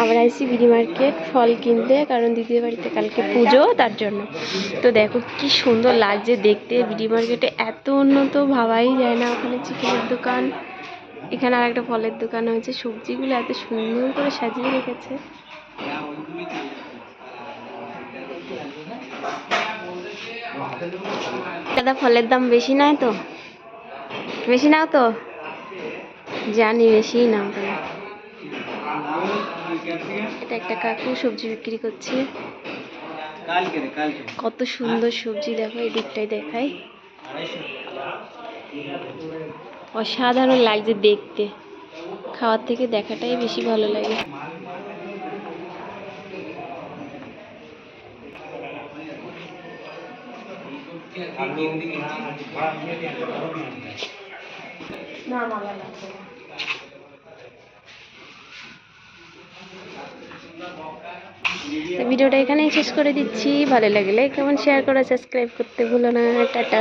আবার আইসি BD market ফল কিনতে, কারণ দিদির বাড়িতে কালকে পুজো, তার জন্য। তো দেখো কি সুন্দর লাগছে দেখতে, বিডি মার্কেটে এত উন্নত ভাবাই যায় না। ওখানে চিকেনের দোকান, এখানে আর একটা ফলের দোকান হয়েছে। সবজিগুলো এত সুন্দর করে সাজিয়ে রেখেছে। দাদা ফলের দাম বেশি নয় তো? বেশি নাও তো? জানি বেশি নাও তো। এটা একটা কাকু সবজি বিক্রি করছে। কত সুন্দর সবজি দেখো, এই দিকটাই দেখাই, অসাধারণ লাগছে দেখতে। খাওয়ার থেকে দেখাটাই বেশি ভালো লাগে। ভিডিওটা এখানেই শেষ করে দিচ্ছি। ভালো লাগলে কেমন শেয়ার করা, সাবস্ক্রাইব করতে ভুলো না। টাটা।